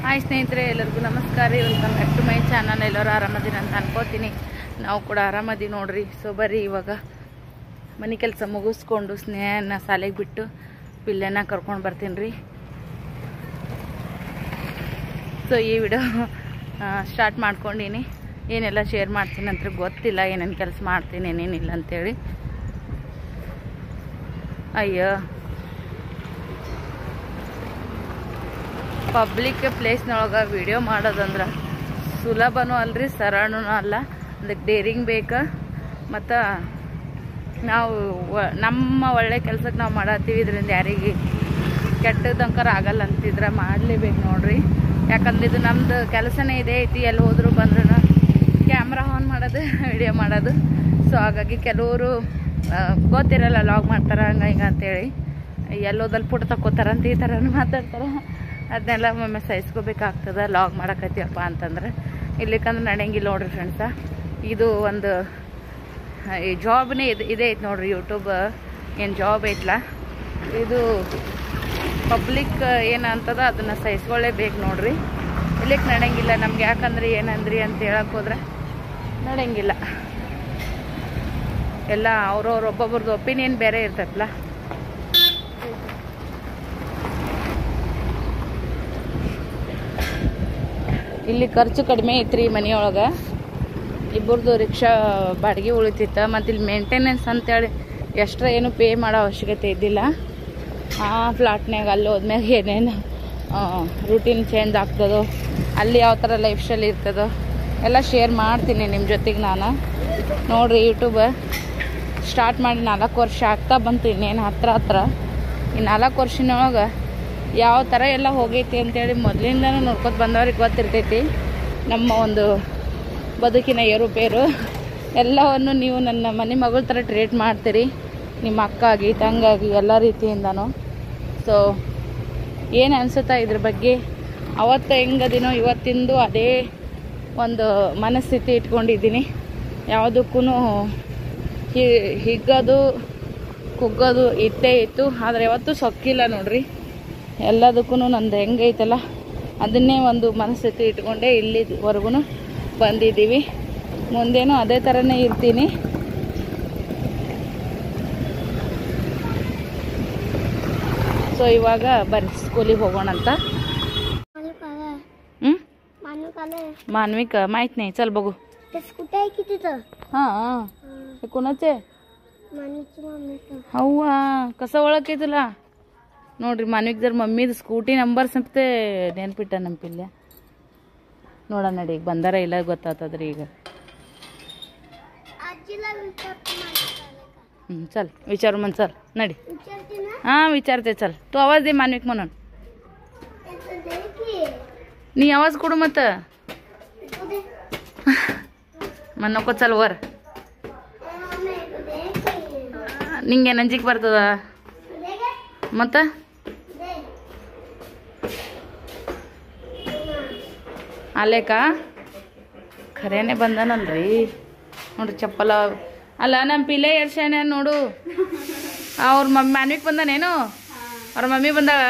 Hi ಸ್ನೇಹಿತರೆ, ಎಲ್ಲರಿಗೂ ನಮಸ್ಕಾರ. Welcome back to my channel. ಎಲ್ಲರೂ ಆರಾಮದಿನ ಅಂತ ಅನ್ಕೋತೀನಿ. ನಾವು ಕೂಡ ಆರಾಮದೀವಿ ನೋಡ್ರಿ. ಸೊ ಬರ್ರಿ ಇವಾಗ ಮನೆ ಕೆಲಸ ಮುಗಿಸ್ಕೊಂಡು ಸ್ನೇಹನ ಶಾಲೆಗೆ ಬಿಟ್ಟು ಪಿಲ್ಲೆನ ಕರ್ಕೊಂಡು ಬರ್ತೀನಿ ರೀ. ಸೊ ಈ ವಿಡಿಯೋ ಸ್ಟಾರ್ಟ್ ಮಾಡ್ಕೊಂಡೀನಿ. ಏನೆಲ್ಲ ಶೇರ್ ಮಾಡ್ತೀನಿ ಅಂತ ಗೊತ್ತಿಲ್ಲ, ಏನೇನು ಕೆಲಸ ಮಾಡ್ತೀನಿ ಏನೇನಿಲ್ಲ ಅಂಥೇಳಿ. ಅಯ್ಯೋ, ಪಬ್ಲಿಕ್ ಪ್ಲೇಸ್ನೊಳಗೆ ವಿಡಿಯೋ ಮಾಡೋದಂದ್ರೆ ಸುಲಭನೂ ಅಲ್ರಿ, ಸರಳನೂ ಅಲ್ಲ. ಅದಕ್ಕೆ ಡೇರಿಂಗ್ ಬೇಕು. ಮತ್ತು ನಾವು ನಮ್ಮ ಒಳ್ಳೆ ಕೆಲ್ಸಕ್ಕೆ ನಾವು ಮಾಡತ್ತೀವಿ, ಇದರಿಂದ ಯಾರಿಗೆ ಕೆಟ್ಟದಂಕರ ಆಗಲ್ಲ ಅಂತಿದ್ರೆ ಮಾಡಲೇಬೇಕು ನೋಡ್ರಿ. ಯಾಕಂದ್ರೆ ಇದು ನಮ್ಮದು ಕೆಲಸನೇ ಇದೇ ಐತಿ. ಎಲ್ಲಿ ಹೋದ್ರು ಬಂದ್ರೂ ಕ್ಯಾಮ್ರಾ ಆನ್ ಮಾಡೋದು, ವಿಡಿಯೋ ಮಾಡೋದು. ಸೊ ಹಾಗಾಗಿ ಕೆಲವರು ಗೊತ್ತಿರಲ್ಲ ಲಾಗ್ ಮಾಡ್ತಾರೆ ಹಂಗೆ ಹಿಂಗೆ ಅಂತೇಳಿ. ಎಲ್ಲೋದಲ್ಲಿ ಪುಟ ತಕ್ಕೋತಾರಂತ ಈ ಥರನೂ ಮಾತಾಡ್ತಾರೆ. ಅದನ್ನೆಲ್ಲ ಒಮ್ಮೆ ಸಹಿಸ್ಕೋಬೇಕಾಗ್ತದೆ ಲಾಗ್ ಮಾಡಕತ್ತೀವಪ್ಪ ಅಂತಂದ್ರೆ. ಇಲ್ಲಿಕಂದ್ರೆ ನಡೆಯಂಗಿಲ್ಲ ನೋಡ್ರಿ ಫ್ರೆಂಡ್ಸ. ಇದು ಒಂದು ಜಾಬ್ನೇ ಇದೇ ಐತೆ ನೋಡ್ರಿ. ಯೂಟ್ಯೂಬ್ ಏನು ಜಾಬ್ ಐತಲ್ಲ, ಇದು ಪಬ್ಲಿಕ್ ಏನಂತದ ಅದನ್ನು ಸಹಿಸ್ಕೊಳ್ಳೇಬೇಕು ನೋಡ್ರಿ. ಇಲ್ಲಿಗೆ ನಡೆಯಂಗಿಲ್ಲ ನಮ್ಗೆ. ಯಾಕಂದ್ರೆ ಏನಂದ್ರಿ ಅಂತ ಹೇಳಕ್ಕೆ ಹೋದ್ರೆ ನಡೆಯಂಗಿಲ್ಲ. ಎಲ್ಲ ಒಬ್ಬೊಬ್ರದ್ದು ಒಪಿನಿಯನ್ ಬೇರೆ ಇರ್ತೈತಲ್ಲ. ಇಲ್ಲಿ ಖರ್ಚು ಕಡಿಮೆ ಐತ್ರಿ ಮನೆಯೊಳಗೆ. ಇಬ್ಬರದು ರಿಕ್ಷಾ ಬಾಡಿಗೆ ಉಳಿತಿತ್ತು. ಮತ್ತು ಇಲ್ಲಿ ಮೇಂಟೆನೆನ್ಸ್ ಅಂತೇಳಿ ಎಕ್ಸ್ಟ್ರಾ ಏನು ಪೇ ಮಾಡೋ ಅವಶ್ಯಕತೆ ಇದ್ದಿಲ್ಲ. ಆ ಫ್ಲಾಟ್ನಾಗ ಅಲ್ಲಿ ಹೋದ್ಮ್ಯಾಗ ಏನೇನು ರೂಟೀನ್ ಚೇಂಜ್ ಆಗ್ತದೋ, ಅಲ್ಲಿ ಯಾವ ಥರ ಲೈಫ್ ಸ್ಟೈಲ್ ಇರ್ತದೋ ಎಲ್ಲ ಶೇರ್ ಮಾಡ್ತೀನಿ ನಿಮ್ಮ ಜೊತೆಗೆ ನಾನು. ನೋಡಿರಿ, ಯೂಟ್ಯೂಬ್ ಸ್ಟಾರ್ಟ್ ಮಾಡಿ 4 ವರ್ಷ ಆಗ್ತಾ ಬಂತು. ಇನ್ನೇನು ಹತ್ರ ಈ 4 ವರ್ಷನೊಳಗೆ ಯಾವ ಥರ ಎಲ್ಲ ಹೋಗೈತಿ ಅಂತೇಳಿ ಮೊದಲಿಂದನೂ ನೋಡ್ಕೊತ ಬಂದವ್ರಿಗೆ ಗೊತ್ತಿರ್ತೈತಿ ನಮ್ಮ ಒಂದು ಬದುಕಿನ ಏರುಪೇರು. ಎಲ್ಲವನ್ನು ನೀವು ನನ್ನ ಮನೆ ಮಗಳ ಥರ ಟ್ರೀಟ್ ಮಾಡ್ತೀರಿ, ನಿಮ್ಮ ಅಕ್ಕಾಗಿ ತಂಗಾಗಿ ಎಲ್ಲ ರೀತಿಯಿಂದನೂ. ಸೊ ಏನು ಅನಿಸುತ್ತಾ ಇದ್ರ ಬಗ್ಗೆ? ಅವತ್ತು ಹೆಂಗದಿನೋ ಇವತ್ತಿಂದು ಅದೇ ಒಂದು ಮನಸ್ಥಿತಿ ಇಟ್ಕೊಂಡಿದ್ದೀನಿ. ಯಾವುದಕ್ಕೂ ಹಿಗ್ಗೋದು ಕುಗ್ಗೋದು ಇತ್ತೇ ಇತ್ತು, ಆದರೆ ಯಾವತ್ತೂ ಸೊಕ್ಕಿಲ್ಲ ನೋಡ್ರಿ. ಎಲ್ಲದಕ್ಕೂ ನಂದು ಹೆಂಗೈತಲ್ಲ ಅದನ್ನೇ ಒಂದು ಮನಸ್ಥಿತಿ ಇಟ್ಕೊಂಡೆ ಇಲ್ಲಿವರೆಗೂ ಬಂದಿದ್ದೀವಿ. ಮುಂದೇನು ಅದೇ ಥರನೇ ಇರ್ತೀನಿ. ಸೊ ಇವಾಗ ಬರ್ರಿ ಸ್ಕೂಲಿಗೆ ಹೋಗೋಣ ಅಂತ. मानविक माहित नाही, चल बघू. हां कोणाचे? हव्वा, कसं ओळख आहे तुला? ನೋಡ್ರಿ, ಮಾನ್ವಿಕ್ ಜರ್ ಮಮ್ಮಿದು ಸ್ಕೂಟಿ ನಂಬರ್ ಸಂತೆ ನೆನ್ಪಿಟ್ಟ ನಮ್ಮ ಪಿಲ್ಲೆ. ನೋಡೋಣ ನಡಿ, ಈಗ ಬಂದಾರ ಇಲ್ಲ ಗೊತ್ತಾಗ್ತದ್ರಿ ಈಗ. चल विचारू मन, चल नडी. हां विचारते, चल तू आवाज दे मान्विक म्हणून. नी आवाज कोड मत मन नको, चल वर. ನಿಂಗೆ ನಂಜಿಗೆ ಬರ್ತದ ಮತ್ತು ಅಲ್ಲೇಕ ಖರೇನೆ ಬಂದನಲ್ರಿ. ನೋಡ್ರಿ ಚಪ್ಪಲ ಅಲ್ಲ ನಮ್ಮ ಪಿಲೆ ಎರ್ಸ್ಯಾನ ನೋಡು. ಅವ್ರ ಮಾನ್ವಿಕ್ ಬಂದಾನೇನು? ಅವ್ರ ಮಮ್ಮಿ ಬಂದಾಳ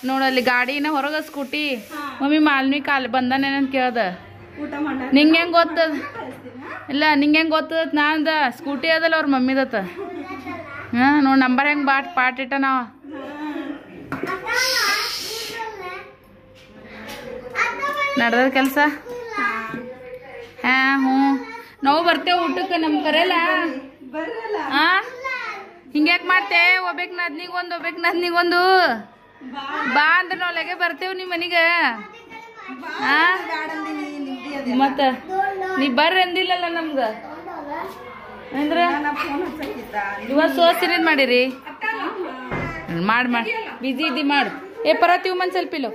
ನೋಡು. ಅಲ್ಲಿ ಗಾಡಿನ ಹೊರಗೆ ಸ್ಕೂಟಿ. ಮಮ್ಮಿ ಮಾನ್ವಿಕ್ ಅಲ್ಲಿ ಬಂದಾನೇನಂತ ಕೇಳ್ದ. ನಿಂಗೆ ಹೆಂಗೆ ಗೊತ್ತದ? ಇಲ್ಲ ನಿಂಗೆ ಹೆಂಗೆ ಗೊತ್ತದ? ನಾನ್ದ ಸ್ಕೂಟಿ ಅದಲ್ಲ ಅವ್ರ ಮಮ್ಮಿದತ್ತ. ಹಾಂ ನೋಡಿ, ನಂಬರ್ ಹೆಂಗೆ ಪಾಟ್ ಇಟ್ಟ ನಾವು. ನಡ್ದ ಕೆಲಸ? ಹಾಂ ಹ್ಞೂ, ನಾವು ಬರ್ತೇವೆ ಊಟಕ್ಕೆ. ನಮ್ಮ ಕರೆಯಲ್ಲ. ಹಾಂ ಹಿಂಗ್ಯಾಕೆ ಮಾಡ್ತೇ? ಒಬ್ಬೇಕು ನದ್ನಿಗೊಂದು ಬಾ ಅಂದ್ರೆ ನಾವು ಲೆಗೆ ಬರ್ತೇವೆ ನಿಮ್ಮ ಮನೆಗೆ. ಹಾಂ ಮತ್ತು ನೀ ಬರ್ರಿ ಅಂದಿಲ್ಲಲ್ಲ ನಮ್ಗೆ ಅಂದ್ರೆ ಇವತ್ತು ಸೋಸಿನಿದ್ ಮಾಡಿರಿ. ಮಾಡಿ ಬಿಜಿ ಇದ್ದಿ ಮಾಡು. परत येऊ म्हण चल पिलो.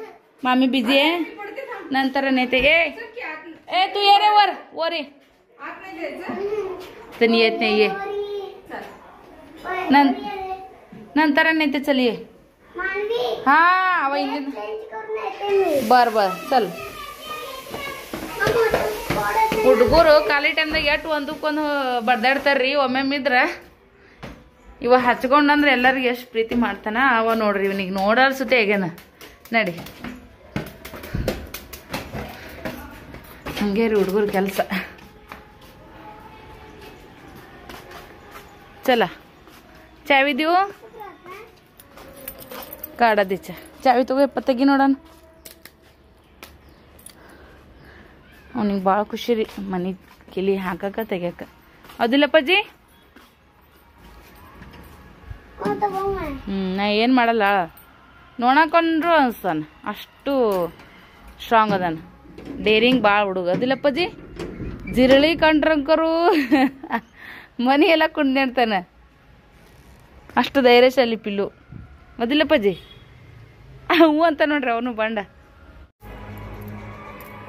मामी बिझी आहे, नंतर नेते. ए तू ये रे वर ये. तनी येत नाही, ये नंतर नेते. चल ये. हा अव बर चल. ಹುಡುಗರು ಖಾಲಿ ಟೈಮ್ದಾಗ ಎಷ್ಟು ಒಂದಕ್ಕೊಂದು ಬಡ್ದಾಡ್ತಾರ್ರಿ. ಒಮ್ಮೆಮ್ಮಿದ್ರೆ ಇವ ಹಚ್ಕೊಂಡಂದ್ರೆ ಎಲ್ಲರಿಗೆ ಎಷ್ಟು ಪ್ರೀತಿ ಮಾಡ್ತಾನ. ಅವ ನೋಡ್ರಿ, ಇವನಿಗೆ ನೋಡಲ್ಸುತ್ತೆ ಹೇಗೇನ. ನಡಿ ಹಂಗೆ ರೀ ಹುಡುಗರು ಕೆಲಸ. ಚಲ ಚಾವಿದೀವು ಕಾಡದಿ ಚಾವಿ ತಗೋ ಎಪ್ಪತ್ತಗಿ ನೋಡೋಣ. ಅವನಿಗೆ ಭಾಳ ಖುಷಿ ರೀ ಮನೆ ಕಿಲಿ ಹಾಕಕ್ಕೆ ತೆಗ್ಯಾಕ. ಹೌದಿಲ್ಲಪ್ಪಾಜಿ? ನಾ ಏನು ಮಾಡಲ್ಲ, ನೋಡಕೊಂಡ್ರು ಅನ್ಸಾನ ಅಷ್ಟು ಸ್ಟ್ರಾಂಗ್ ಅದಾನ. ಡೇರಿಂಗ್ ಭಾಳ ಹುಡುಗ ಅದಿಲ್ಲಪ್ಪಾಜಿ. ಜಿರಳಿ ಕಂಡ್ರಂಕರು ಮನಿ ಎಲ್ಲ ಕುಂಡ್ತಾನೆ, ಅಷ್ಟು ಧೈರ್ಯಶಾಲಿ ಪಿಲ್ಲು ಅದಿಲ್ಲಪ್ಪಾಜಿ. ಹ್ಞೂ ಅಂತ ನೋಡ್ರಿ ಅವನು ಬಂಡ.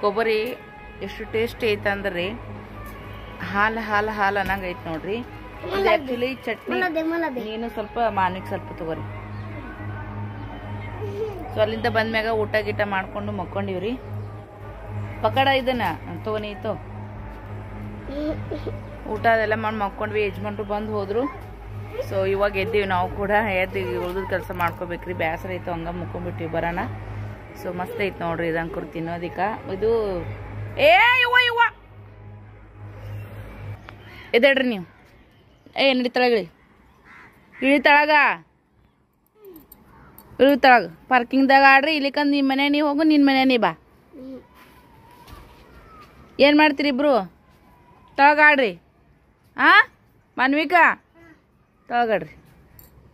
ಕೊಬ್ಬರಿ ಎಷ್ಟು ಟೇಸ್ಟ್ ಐತೆ ಅಂದ್ರೆ ಹಾಲು ಹಾಲು ಹಾಲು ಅನ್ನಂಗೆ ಐತೆ ನೋಡ್ರಿ. ಇದು ಆ್ಯಕ್ಚುಲಿ ಚಟ್ನಿ. ನೀನು ಸ್ವಲ್ಪ ಮಾನಿಗೆ ಸ್ವಲ್ಪ ತಗೋರಿ. ಸೊ ಅಲ್ಲಿಂದ ಬಂದ್ಮ್ಯಾಗ ಊಟ ಗೀಟ ಮಾಡ್ಕೊಂಡು ಮಕ್ಕೊಂಡಿವ್ರಿ. ಪಕೋಡ ಇದನ್ನ ತಗೋನಿ ಇತ್ತು. ಊಟ ಅದೆಲ್ಲ ಮಾಡಿ ಮಕ್ಕೊಂಡ್ವಿ. ಯಜಮಾನ್ರು ಬಂದು ಹೋದ್ರು. ಸೊ ಇವಾಗ ಎದ್ದೀವಿ ನಾವು ಕೂಡ. ಎದ್ದು ಉಳ್ದ ಕೆಲಸ ಮಾಡ್ಕೋಬೇಕ್ರಿ. ಬೇಸರ ಐತು, ಹಂಗ ಮುಕ್ಕೊಂಡ್ಬಿಟ್ಟಿವಿ ಬರೋಣ. ಸೊ ಮಸ್ತ್ ಐತೆ ನೋಡ್ರಿ ಇದಂಕರು ತಿನ್ನೋದಿಕ್ಕ. ಇದು ಇವ ಎದ್ದೇಳ್ರಿ ನೀವು. ನಡಿತಳಗ್ರಿ, ಇಳಿತಳಗ ಇಳಿತಳಗ ಪಾರ್ಕಿಂಗ್ದಾಗ ಆಡ್ರಿ. ಇಲ್ಲಿಕಂದ್ ನಿಮ್ಮ ಮನೆ ನೀವು ಹೋಗು, ನಿನ್ನ ಮನೆ ನೀ ಬಾ. ಏನು ಮಾಡ್ತೀರಿ ಇಬ್ರು? ತಳಗಾಡ್ರಿ. ಮಾನ್ವಿಕಾ ತಳಗಾಡ್ರಿ.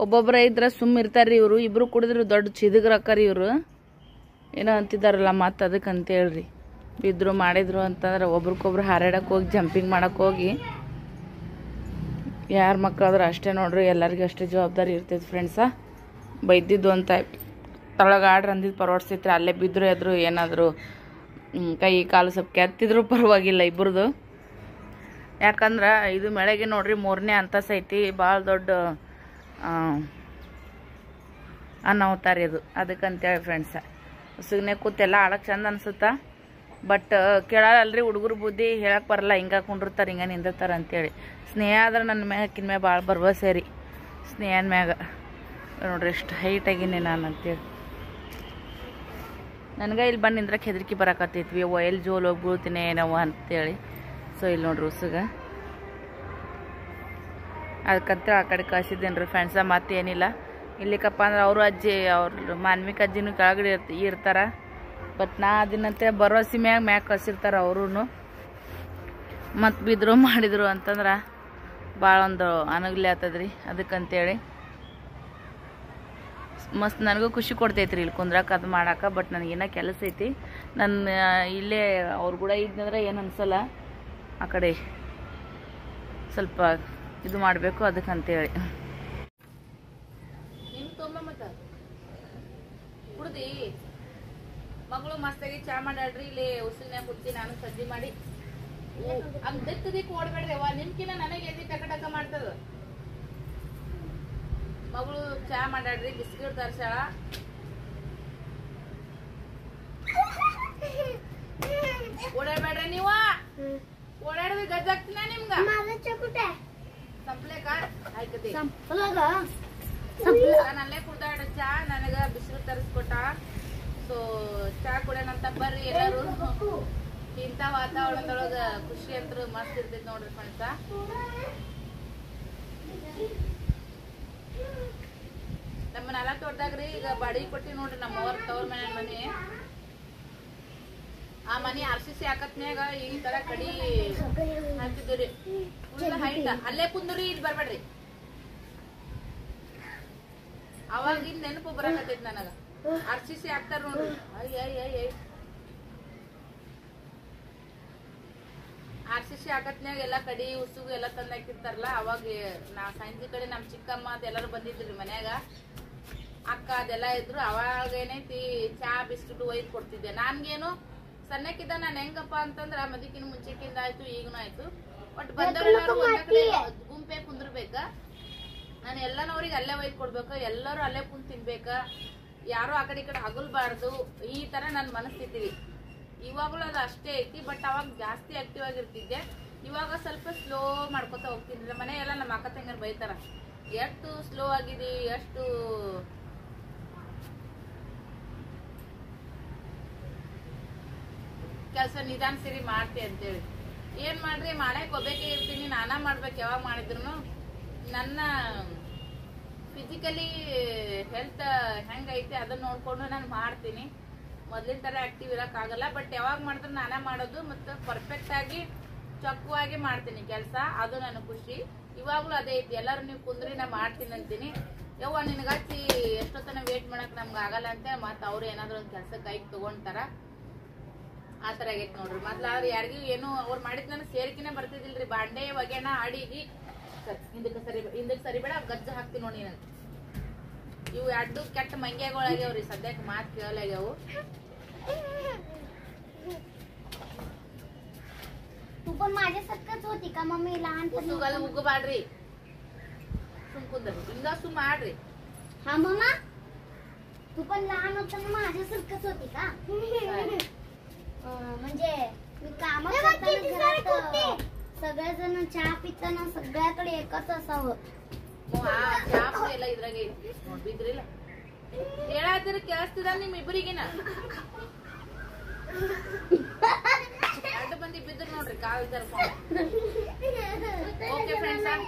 ಒಬ್ಬೊಬ್ಬರ ಇದ್ರೆ ಸುಮ್ಮ ಇರ್ತಾರ್ರಿ ಇವರು. ಇಬ್ರು ಕುಡಿದ್ರು ದೊಡ್ಡ ಚಿದಗ್ರಕ್ಕರಿ ಇವರು. ಏನೋ ಅಂತಿದ್ದಾರಲ್ಲ ಮತ್ತೆ ಅದಕ್ಕೆ ಅಂತೇಳ್ರಿ. ಬಿದ್ರು ಮಾಡಿದ್ರು ಅಂತಂದ್ರೆ ಒಬ್ರಿಗೊಬ್ರು ಹಾರಾಡಕ್ಕೆ ಹೋಗಿ ಜಂಪಿಂಗ್ ಮಾಡಕ್ಕೆ ಹೋಗಿ ಯಾರ ಮಕ್ಕಳಾದ್ರೆ ಅಷ್ಟೇ ನೋಡ್ರಿ. ಎಲ್ಲರಿಗೂ ಅಷ್ಟೇ ಜವಾಬ್ದಾರಿ ಇರ್ತೈತಿ ಫ್ರೆಂಡ್ಸ. ಬೈದಿದ್ದು ಅಂತ ತಳಗ ಆಡ್ರಿ ಅಂದಿದ್ದು ಪರವಡ್ಸೈತ್ರಿ. ಅಲ್ಲೇ ಬಿದ್ರು ಎದ್ರು ಏನಾದರೂ ಕೈ ಕಾಲು ಸ್ವಲ್ಪ ಕೆತ್ತಿದ್ರು ಪರವಾಗಿಲ್ಲ ಇಬ್ಬರದು. ಯಾಕಂದ್ರೆ ಇದು ಮೆಳಗೆ ನೋಡ್ರಿ 3ನೇ ಅಂತಸ್ ಐತಿ. ಭಾಳ ದೊಡ್ಡ ಅನಾಹುತ ರೀ ಇದು. ಅದಕ್ಕಂತೇಳಿ ಫ್ರೆಂಡ್ಸ ಸುಮ್ಮನೆ ಕೂತೆಲ್ಲ ಆಡಕ್ಕೆ ಚಂದ ಅನ್ಸುತ್ತಾ. ಬಟ್ ಕೇಳಲ್ಲರಿ ಹುಡುಗರು ಬುದ್ಧಿ ಹೇಳಕ್ಕೆ ಬರಲ್ಲ. ಹಿಂಗೆ ಕುಂಡಿರ್ತಾರೆ, ಹಿಂಗೆ ನಿಂದಿರ್ತಾರೆ ಅಂತೇಳಿ. ಸ್ನೇಹ ಆದ್ರೆ ನನ್ನ ಮ್ಯಾಗಿನ ಮ್ಯಾಗ ಭಾಳ ಭರವಸೆ ರೀ. ಸ್ನೇಹನ ಮ್ಯಾಗ ನೋಡ್ರಿ ಎಷ್ಟು ಹೈಟ್ ಆಗೀನಿ ನಾನು ಅಂತೇಳಿ. ನನಗೆ ಇಲ್ಲಿ ಬಂದು ನಿಂದ್ರಕ್ಕೆ ಹೆದರಿಕೆ ಬರಕತ್ತೈತ್ವಿ. ಎಲ್ಲಿ ಜೋಲ್ ಹೋಗಿ ಬೀಳ್ತೀನಿ ಏನವ ಅಂತೇಳಿ. ಸೊ ಇಲ್ಲಿ ನೋಡ್ರಿ ಉಸುಗ ಅದಕ್ಕಂತ ಆ ಕಡೆ ಕಳಿಸಿದ್ದೇನೆ ರೀ ಫ್ರೆಂಡ್ಸ. ಮತ್ತೇನಿಲ್ಲ ಇಲ್ಲಿಕಪ್ಪ ಅಂದ್ರೆ ಅವರು ಅಜ್ಜಿ ಅವ್ರ ಮಾನ್ವಿಕ ಅಜ್ಜಿನೂ ಕೆಳಗಡೆ ಇರ್ತಾರೆ. ಬಟ್ ನಾ ಅದಿನಂತೆ ಭರವಸೆ ಮ್ಯಾಗ ಕಳ್ಸಿರ್ತಾರೆ ಅವರು. ಮತ್ತು ಬಿದ್ರು ಮಾಡಿದ್ರು ಅಂತಂದ್ರೆ ಭಾಳ ಒಂದು ಅನಗಲಿ ಆಗ್ತದ್ರಿ. ಅದಕ್ಕಂತೇಳಿ ಮಸ್ತ್ ನನಗೂ ಖುಷಿ ಕೊಡ್ತೈತ್ರಿ ಇಲ್ಲಿ ಕುಂದ್ರಕ್ಕೆ ಅದು ಮಾಡಕ್ಕೆ. ಬಟ್ ನನಗೇನೋ ಕೆಲಸ ಐತಿ. ನನ್ನ ಇಲ್ಲೇ ಅವ್ರು ಕೂಡ ಇದ್ನಂದ್ರೆ ಏನು ಅನ್ಸಲ್ಲ. ಆ ಕಡೆ ಸ್ವಲ್ಪ ಇದು ಮಾಡಬೇಕು ಅದಕ್ಕಂತೇಳಿ. ಕುಡ್ದಿ ಮಗಳು ಮಸ್ತಾಗಿ ಚಾ ಮಾಡ್ಯಾಡ್ರಿ. ಇಲ್ಲಿ ಉಸಿಲ್ನ್ಯಾಗ ಕುಡ್ತಿ ನಾನು ಸಜ್ಜಿ ಮಾಡಿ. ಹಂಗ ದಿಕ್ ಓಡ್ಬೇಡ್ರಿ ಅವ್ವ. ನಿಮ್ಕಿನ ನನಗೆ ಎದಿ ಟಕ ಮಾಡ್ತದ. ಮಗಳು ಚಾ ಮಾಡ್ಯಾಡ್ರಿ, ಬಿಸ್ಕಿಟ್ ತರ್ಸಾಳ. ಓಡಾಡ್ಬೇಡ್ರಿ ನೀವ. ಓಡಾಡಿದ್ರೆ ಗಜ್ಜಾಗ್ತೀನ ನಿಮ್ಗ. ಸಂಪ್ಲೇಕ ಆಯ್ಕತಿ ನಲ್ಲೇ ಕುಡ್ದಾಡ ಚಾ ನನಗ ಬಿಸಿಲು ತರಿಸ್ಕೊಟ್ಟ. ಸೊ ಚಾ ಕುಡಿಯೋಣಂತ ಬರ್ರಿ ಎಲ್ಲರೂ. ಇಂಥ ವಾತಾವರಣದೊಳಗ ಖುಷಿ ಅಂತೂ ಮಸ್ತ್ ಇರ್ತೈತಿ ನೋಡ್ರಿ ಫ್ರೆಂಡ್ಸ. ನಮ್ಮ ನೆಲ ತೋಟದಾಗ್ರಿ ಈಗ ಬಾಡಿಗೆ ಕೊಟ್ಟಿ ನೋಡ್ರಿ. ನಮ್ಮ ತವ್ರ ಮನೆ ಆ ಮನಿ RCC ಹಾಕತ್ನ್ಯಾಗ ಈ ತರ ಕಡಿ ಹಾಕಿದ್ರಿ. Full height. ಅಲ್ಲೇ ಕುಂದ್ರಿ, ಇಲ್ಲಿ ಬರ್ಬೇಡ್ರಿ. ಅವಾಗಿನ ನೆನಪು ಬರಕತ್ತೈತಿ ನನಗ. RCC ಹಾಕ್ತಾರ ನೋಡ್ರಿ. RCC ಹಾಕತ್ನ್ಯಾಗ ಎಲ್ಲ ಕಡಿ ಉಸುಗು ಎಲ್ಲ ತಂದು ಹಾಕಿರ್ತಾರಲ್ಲ. ಅವಾಗ ನಾ ಸಂಜೆ ಕಡೆ ನಮ್ಮ ಚಿಕ್ಕಮ್ಮ ಅದೆಲ್ಲರೂ ಬಂದಿದ್ರಿ ಮನ್ಯಾಗ. ಅಕ್ಕ ಅದೆಲ್ಲ ಇದ್ರು. ಅವಾಗ ಏನೈತಿ ಚಾ ಬಿಸ್ಕಿಟ್ ಒಯ್ದು ಕೊಡ್ತಿದ್ದೆ. ನನ್ಗೇನು ಸಣ್ಣಕ್ಕಿದ್ದ ನಾನು ಹೆಂಗಪ್ಪ ಅಂತಂದ್ರ ಮದಿಕಿನ ಮುಂಚೆಕಿಂದ ಆಯ್ತು ಈಗನು ಆಯ್ತು. ಬಟ್ ಬಂದವರೆಲ್ಲರೂ ಒಂದ ಕಡೆ ಗುಂಪೆ ಕುಂದಿರ್ಬೇಕ. ನಾನು ಎಲ್ಲನವ್ರಿಗೆ ಅಲ್ಲೇ ಒಯ್ದು ಕೊಡ್ಬೇಕು. ಎಲ್ಲರೂ ಅಲ್ಲೇ ಕುಂತ್ ತಿನ್ಬೇಕ. ಯಾರು ಆ ಕಡೆ ಈ ಕಡೆ ಹಗಲ್ಬಾರ್ದು. ಈ ತರ ನನ್ನ ಮನಸ್ಥಿತಿ. ಇವಾಗಲೂ ಅದು ಅಷ್ಟೇ ಐತಿ. ಬಟ್ ಅವಾಗ ಜಾಸ್ತಿ ಆಕ್ಟಿವ್ ಆಗಿರ್ತಿದ್ದೆ. ಇವಾಗ ಸ್ವಲ್ಪ ಸ್ಲೋ ಮಾಡ್ಕೊತಾ ಹೋಗ್ತೀನಿ. ಮನೆ ಎಲ್ಲ ನಮ್ಮ ಅಕ್ಕ ತಂಗರು ಬೈತಾರ, ಎಷ್ಟು ಸ್ಲೋ ಆಗಿದೆ, ಎಷ್ಟು ಕೆಲಸ ನಿಧಾನ ಸಿರಿ ಮಾಡ್ತಿ ಅಂತೇಳಿ. ಏನ್ ಮಾಡ್ರಿ, ಮಾಡಕ್ ಒಬ್ಬೇಕೆ ಇರ್ತೀನಿ, ನಾನಾ ಮಾಡ್ಬೇಕು. ಯಾವಾಗ ಮಾಡಿದ್ರು ನನ್ನ ಫಿಸಿಕಲಿ ಹೆಲ್ತ್ ಹೆಂಗೈತಿ ಅದನ್ನ ನೋಡ್ಕೊಂಡು ನಾನು ಮಾಡ್ತೀನಿ. ಮೊದ್ಲಿನ ತರ ಆಕ್ಟಿವ್ ಇರಕ್ ಆಗಲ್ಲ, ಬಟ್ ಯಾವಾಗ ಮಾಡಿದ್ರು ನಾನಾ ಮಾಡೋದು ಮತ್ತೆ ಪರ್ಫೆಕ್ಟ್ ಆಗಿ ಚೊಕ್ಕವಾಗಿ ಮಾಡ್ತೀನಿ ಕೆಲಸ. ಅದು ನನಗೆ ಖುಷಿ. ಇವಾಗ್ಲೂ ಅದೇ ಐತಿ. ಎಲ್ಲರೂ ನೀವು ಕುಂದ್ರಿ ನಾ ಮಾಡ್ತೀನಿ ಅಂತೀನಿ. ಯವ್ವ ನಿನಗಚ್ಚಿ ಎಷ್ಟೊತ್ತನ ವೇಟ್ ಮಾಡಕ್ ನಮ್ಗೆ ಆಗಲ್ಲ ಅಂತ ಮತ್ತೆ ಅವ್ರು ಏನಾದ್ರು ಒಂದ್ ಕೆಲಸ ಕೈಗೆ ತಗೊಂತಾರ. ಆ ತರ ಆಗೈತಿ ನೋಡ್ರಿ. ಮೊದ್ಲಾದ್ರೆ ಯಾರಿಗೂ ಏನು ಅವ್ರು ಮಾಡಿದ್ ನನಗೆ ಸೇರಿಕೆನೆ ಬರ್ತಿದಿಲ್ರಿ. ಬಾಂಡೆ ಒಗೆಣ ಅಡಿಗೆ ಹಿಂದಕ್ಕೆ ಸರಿಬೇಡ ಗಜ್ಜ ಹಾಕ್ತೀನಿ ನೋಡಿ ನನಗೆ. ಇವು ಎರಡು ಕೆಟ್ಟ ಮಂಗ್ಯಾಗಳಾಗ್ಯಾವ್ರಿ ಸದ್ಯಕ್ಕೆ ಮಾತು ಕೇಳಲಾಗ್ಯಾವು. तू पण माझ्यासारखंच होती का मम्मी लहानपणी? उगबाड्री सुम कुंदर इंगा सुम ಮಾಡ್ರಿ. हा मम्मा तू पण लहान होताना माझ्यासारखंच होती का? म्हणजे मी काम करताना घरात सगळेजण चहा पिताना सगळ्याकडे एकच असावं. ಚಹಾ ಎಲ್ಲ ಇದ್ರಾಗೆ ನೋಡ್ಬಿದ್ರಿಲ್ಲ. ಹೇಳಾದ್ರೆ ಕೇಳಿಸ್ತಿದ ನಿಮ್ ಇಬ್ಬರಿಗಿನ ಎರಡು ಮಂದಿ ಬಿದ್ರು ನೋಡ್ರಿ ಕಾಲ್ ಕರ್ಕೊಂಡು. ಓಕೆ ಫ್ರೆಂಡ್ಸ್,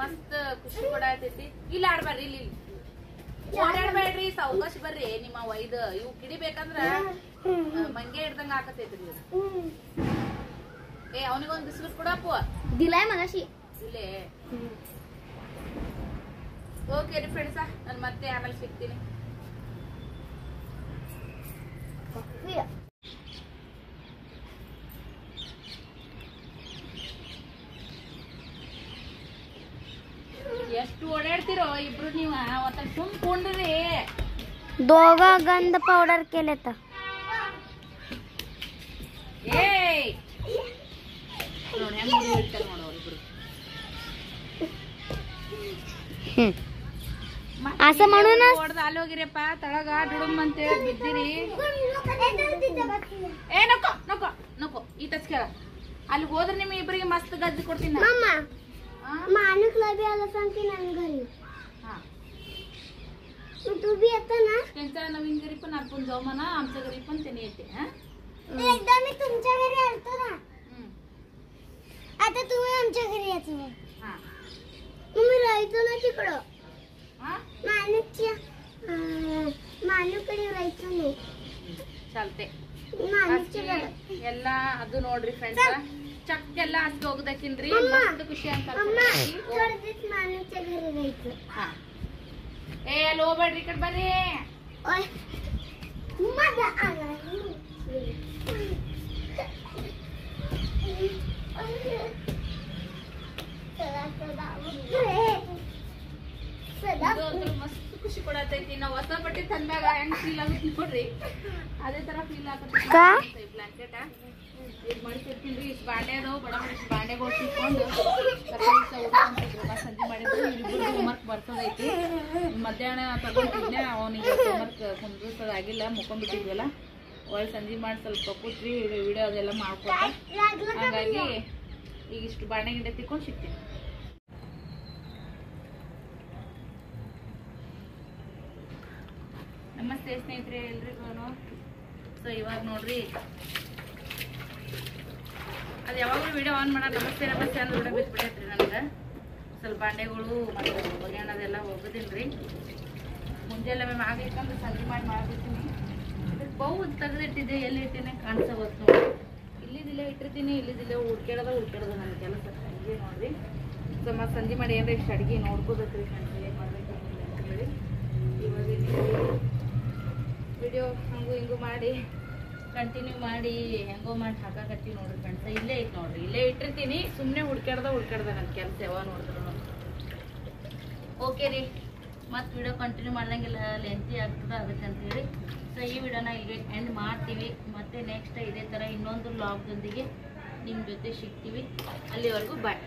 ಮಸ್ತ್ ಖುಷಿ ಕೂಡ ಆಗ್ತೈತಿ. ಇಲ್ಲಿ ಆಡ್ಬಾರ್ರಿ, ಇಲ್ಲಿ ಓಡಾಡ್ಬೇಡ್ರಿ, ಸಾವಕಾಶ ಬರ್ರಿ. ನಿಮ್ಮ ಒಯ್ದ ಇವು ಕಿಡಿಬೇಕಂದ್ರ ಮಂಗೆ ಹಿಡ್ದಂಗ ಹಾಕತೈತ್ರಿ. ಏ ಅವನಿಗೊಂದು ಬಿಸ್ಕಿಟ್ ಕೊಡಪ್ಪು. दिलाय मगाशी ಇಲ್ಲೇ. ಓಕೆ ರೀ ಫ್ರೆಂಡ್ಸ, ನಾನು ಮತ್ತೆ ಆಮೇಲೆ ಸಿಗ್ತೀನಿ. ಎಷ್ಟು ಓಡಾಡ್ತಿರೋ ಇಬ್ರು ನೀವ. ಒತ್ತ ಸುಮ್ ಕೊಂಡ್ರಿ. दोघं गंध पावडर केले तर ಏಯ್ ನೋಡಿ ಹೆಂಗ್ ಹೇಳ್ತಾರೆ ನೋಡು ಇಬ್ರು. असं म्हणूनच ಹೊಡೆದು ಅಲ್ಲಿ ಹೋಗಿರಪ್ಪ ತಳಗ ಡುಡುಮ್ ಅಂತೇಳಿ ಬಿದ್ದಿರಿ. ಏ ನಕೋ ನಕೋ ನಕೋ ಈ ತಚ್ಕೇಳ. ಅಲ್ಲಿ ಹೋದ್ರೆ ನಿಮ್ ಇಬ್ಬರಿಗೆ ಮಸ್ತ್ ಗಜ್ಜಿ ಕೊಡ್ತೀನಿ. माणूसला बी आला सांगते ना घरी. हा तू बी येतो ना? त्यांच्या नवीन घरी पण आपण जाऊ म्हणा, आमच्या घरी पण त्याने येते. एकदा मी तुमच्या घरी आलतो ना, आता तुम्ही आमच्या घरी यायचं. हा मी राहायचो ना तिकडं. हा मानूकडे राहायचो नाही. चालते. मानूच्या ಎಲ್ಲ ಅದು ನೋಡ್ರಿ ಫ್ರೆಂಡ್ಸ್, ಚಕ್ ಎಲ್ಲ ಹಸ್ಗೆ ಹೋಗದಕ್ಕಿನ್ರಿ ಮಸ್ತ್ ಖುಷಿ ಅಂತ. मानूच्या घरी राहायचं. ಹಾ ಏ ಅಲ್ಲಿ ಹೋಗ್ಬೇಡ್ರಿ, ಈ ಕಡೆ ಬರ್ರಿ. मजा आला. ಮಸ್ತ್ ಖುಷಿ ಕೊಡತೈತಿ. ನಾವು ಹೊಸ ಬಟ್ಟೆ ತಂದಾಗ ಹೆಂಗ್ ಫೀಲ್ ಆಗುತ್ತೆ ನೋಡ್ರಿ, ಅದೇ ತರ ಫೀಲ್ ಆಗತ್ತೆ. ಬ್ಲಾಂಕೆಟ್ ಇದು ಮಾಡಿಸಿರ್ತೀನಿ. ಇಷ್ಟು ಬಾಂಡೆ ಅದಾವು, ಬಡ ಬಡ ಇಷ್ಟು ಬಾಂಡೆಗಳು ತಿಳ್ಕೊಂಡು ಸಂಜೆ ಮಾಡಿದ್ರು. ಇಬ್ಬರು ಹೋಮ್ವರ್ಕ್ ಬರ್ತದೈತಿ. ಮಧ್ಯಾಹ್ನ ತಗೊಂಡಿದ್ನೆ, ಅವನಿಗೆ ಹೋಮ್ವರ್ಕ್ ಕುಂದ್ರಿಸೋದಾಗಿಲ್ಲ, ಮುಕ್ಕೊಂಡ್ಬಿಟ್ಟಿದ್ವಲ್ಲ. ಒಳ್ಳೆ ಸಂಜೆ ಮಾಡಿ ಸ್ವಲ್ಪ ಕೂತ್ರಿ ವಿಡಿಯೋ ಅದೆಲ್ಲ ಮಾಡ್ಕೊತ. ಹಾಗಾಗಿ ಈಗ ಇಷ್ಟು ಬಾಂಡೆ ಗಿಂಡೆ ತಿಕ್ಕೊಂಡು ಸಿಗ್ತೀನಿ. ನಮಸ್ತೆ ಸ್ನೇಹಿತರೆ ಎಲ್ರಿಗೂ. ಸೊ ಇವಾಗ ನೋಡ್ರಿ, ಅದು ಯಾವಾಗಲೂ ವಿಡಿಯೋ ಆನ್ ಮಾಡ ನಮಸ್ತೆ ನಮಸ್ತೆ ಅಂದ್ರೆ ವಿಡಿಯೋ ಬಿಟ್ಬಿಟ್ಟೈತ್ರಿ. ನನಗೆ ಸ್ವಲ್ಪ ಬಾಂಡೆಗಳು ಮತ್ತು ಬಗೆಹಣದೆಲ್ಲ ಹೋಗೋದಿಲ್ರಿ. ಮುಂಜಾನೆ ಆಗ್ಬೇಕಂದ್ರೆ ಸಂಜೆ ಮಾಡಿ ಮಾಡ್ಬಿಡ್ತೀನಿ. ಇದಕ್ಕೆ ಬಹು ತೆಗೆದಿಟ್ಟಿದ್ದೆ, ಎಲ್ಲಿ ಇಟ್ಟಿನಿ ಕಾಣಿಸೋವತ್ತು ನೋಡಿ. ಇಲ್ಲಿದಿಲ್ಲ ಇಟ್ಟಿರ್ತೀನಿ, ಇಲ್ಲಿದಿಲ್ಲ ಹುಡ್ಕ್ಯಾಡೋದು ನನ್ನ ಕೆಲಸ. ಸಂಜೆ ನೋಡ್ರಿ. ಸೊ ಮತ್ತೆ ಸಂಜೆ ಮಾಡಿ ಏನಾರ ಇಷ್ಟು ಅಡುಗೆ ನೋಡ್ಕೋಬೇಕ್ರಿ ಫ್ರೆಂಡ್ಸ್, ಏನು ಮಾಡ್ಬೇಕು ಅಂತೇಳಿ. ಇವಾಗ ವಿಡಿಯೋ ಹಂಗೂ ಹಿಂಗೂ ಮಾಡಿ ಕಂಟಿನ್ಯೂ ಮಾಡಿ ಹೆಂಗೋ ಮಾಡಿ ಹಾಕಾಕತ್ತಿ ನೋಡ್ರಿ ಫ್ರೆಂಡ್ಸ್. ಇಲ್ಲೇ ಐತೆ ನೋಡ್ರಿ, ಇಲ್ಲೇ ಇಟ್ಟಿರ್ತೀನಿ. ಸುಮ್ಮನೆ ಹುಡ್ಕ್ಯಾಡ್ದ ನನ್ನ ಕೆಲಸ ಯಾವಾಗ ನೋಡಿದ್ರು. ಓಕೆ ರೀ, ಮತ್ತು ವಿಡಿಯೋ ಕಂಟಿನ್ಯೂ ಮಾಡ್ದಂಗೆಲ್ಲ ಲೆಂತಿ ಆಗ್ತದೆ, ಅದಕ್ಕಂತೇಳಿ ಸೊ ಈ ವಿಡಿಯೋನ ಇಲ್ಲಿಗೆ ಎಂಡ್ ಮಾಡ್ತೀವಿ. ಮತ್ತು ನೆಕ್ಸ್ಟ್ ಇದೇ ಥರ ಇನ್ನೊಂದು ವ್ಲಾಗ್ದೊಂದಿಗೆ ನಿಮ್ಮ ಜೊತೆ ಸಿಗ್ತೀವಿ. ಅಲ್ಲಿವರೆಗೂ ಬಾಯ್.